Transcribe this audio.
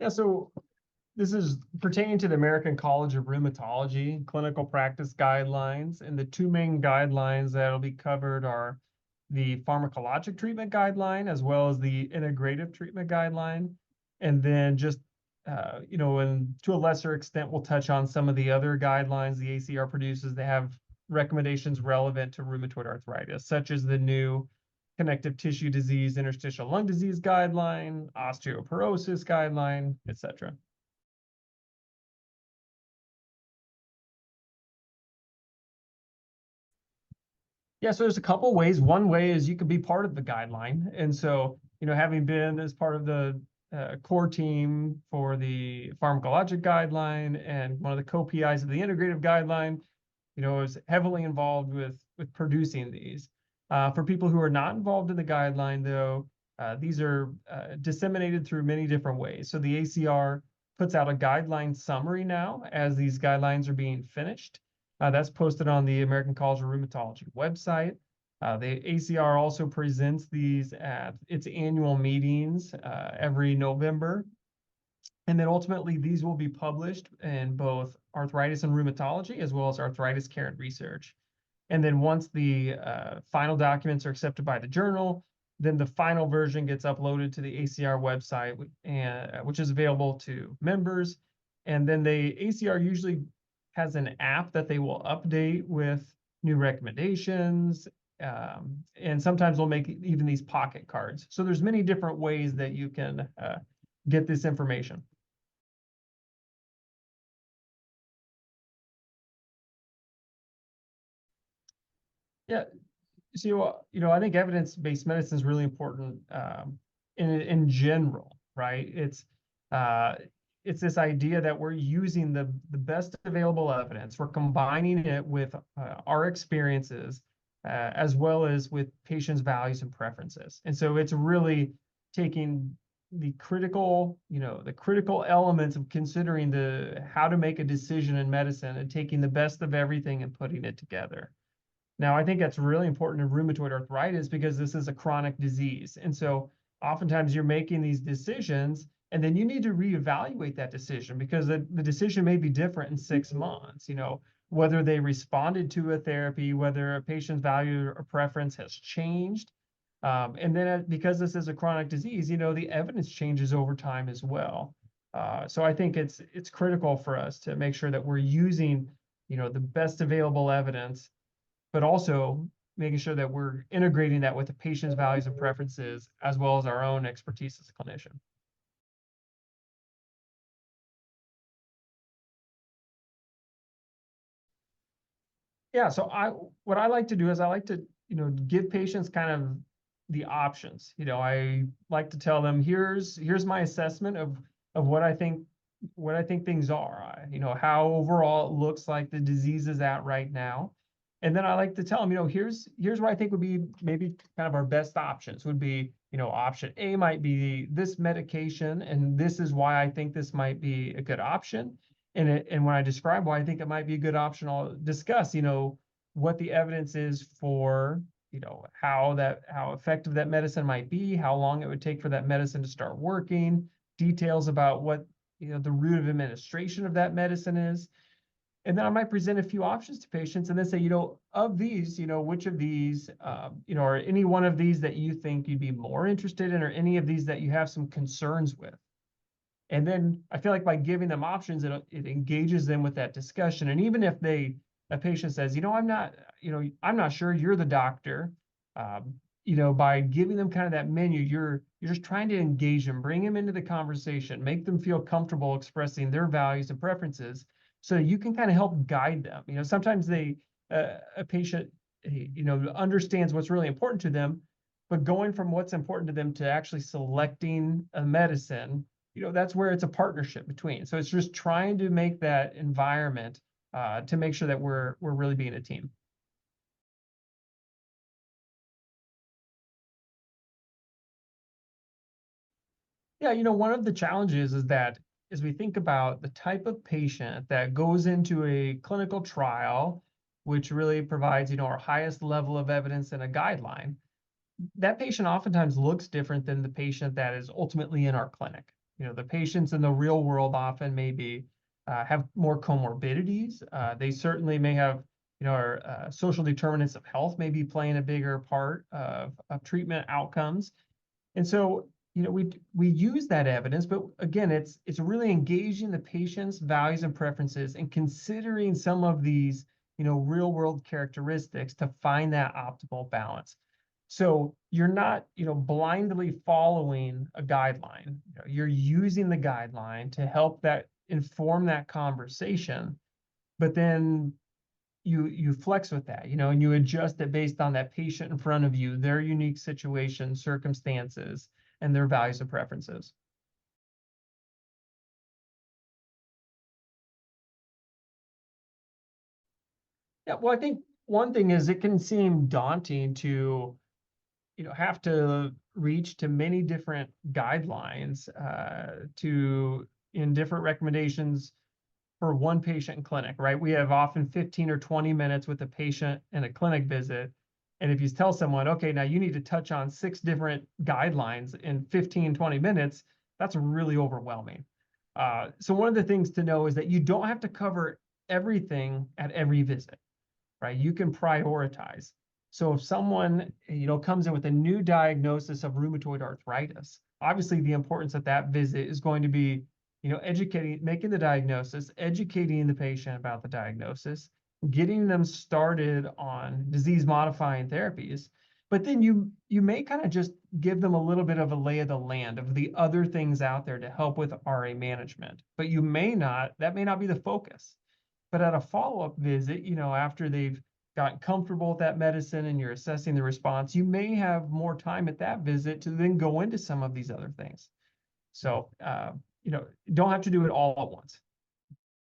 Yeah, so this is pertaining to the American College of Rheumatology clinical practice guidelines. And the two main guidelines that'll be covered are the pharmacologic treatment guideline, as well as the integrative treatment guideline. And then just, and to a lesser extent, we'll touch on some of the other guidelines the ACR produces. They have recommendations relevant to rheumatoid arthritis, such as the new connective tissue disease, interstitial lung disease guideline, osteoporosis guideline, etc. Yeah, so there's a couple ways. One way is you could be part of the guideline. And so, having been as part of the core team for the pharmacologic guideline and one of the co-PIs of the integrative guideline, is heavily involved with producing these. For people who are not involved in the guideline, though, these are disseminated through many different ways. So the ACR puts out a guideline summary now as these guidelines are being finished. That's posted on the American College of Rheumatology website. The ACR also presents these at its annual meetings every November. And then ultimately, these will be published in both arthritis and rheumatology, as well as arthritis care and research. And then once the final documents are accepted by the journal, then the final version gets uploaded to the ACR website, which is available to members. And then the ACR usually has an app that they will update with new recommendations. And sometimes they'll make even these pocket cards. So there's many different ways that you can get this information. Yeah, so I think evidence-based medicine is really important in general, right? It's this idea that we're using the best available evidence. We're combining it with our experiences as well as with patients' values and preferences. And so it's really taking the critical elements of considering how to make a decision in medicine and taking the best of everything and putting it together. Now, I think that's really important in rheumatoid arthritis because this is a chronic disease. And so oftentimes you're making these decisions and then you need to reevaluate that decision because the decision may be different in 6 months, whether they responded to a therapy, whether a patient's value or preference has changed. And then because this is a chronic disease, the evidence changes over time as well. So I think it's critical for us to make sure that we're using, the best available evidence, but also making sure that we're integrating that with the patient's values and preferences, as well as our own expertise as a clinician. Yeah, so what I like to do is I like to, give patients kind of the options. I like to tell them, here's my assessment of what I think things are. How overall it looks like the disease is at right now. And then I like to tell them, here's what I think would be maybe kind of our best options would be, option A might be this medication, and this is why I think this might be a good option. And when I describe why I think it might be a good option, I'll discuss, what the evidence is for, how effective that medicine might be, how long it would take for that medicine to start working, details about what, the route of administration of that medicine is. And then I might present a few options to patients and then say, of these, which of these, or any one of these that you think you'd be more interested in, or any of these that you have some concerns with. And then I feel like by giving them options, it engages them with that discussion. And even if a patient says, I'm not sure, you're the doctor, by giving them kind of that menu, you're just trying to engage them, bring them into the conversation, make them feel comfortable expressing their values and preferences, so you can kind of help guide them. Sometimes a patient, understands what's really important to them, but going from what's important to them to actually selecting a medicine, that's where it's a partnership between. So it's just trying to make that environment to make sure that we're really being a team. Yeah, one of the challenges is that as we think about the type of patient that goes into a clinical trial, which really provides, our highest level of evidence in a guideline, that patient oftentimes looks different than the patient that is ultimately in our clinic. The patients in the real world often maybe have more comorbidities. They certainly may have, our social determinants of health may be playing a bigger part of treatment outcomes. And so, we use that evidence, but again, it's really engaging the patient's values and preferences and considering some of these, real world characteristics to find that optimal balance. So you're not, blindly following a guideline. You're using the guideline to help that inform that conversation, but then you flex with that, and you adjust it based on that patient in front of you, their unique situation, circumstances, and their values and preferences. Yeah, well, I think one thing is it can seem daunting to, have to reach to many different guidelines in different recommendations for one patient in clinic, right? We have often 15 or 20 minutes with a patient in a clinic visit. And if you tell someone, okay, now you need to touch on 6 different guidelines in 15, 20 minutes, that's really overwhelming. So one of the things to know is that you don't have to cover everything at every visit, right? You can prioritize. So if someone, comes in with a new diagnosis of rheumatoid arthritis, obviously the importance of that visit is going to be, making the diagnosis, educating the patient about the diagnosis, getting them started on disease-modifying therapies. But then you may kind of just give them a little bit of a lay of the land of the other things out there to help with RA management. But that may not be the focus. But at a follow-up visit, after they've gotten comfortable with that medicine and you're assessing the response, you may have more time at that visit to then go into some of these other things. So, don't have to do it all at once.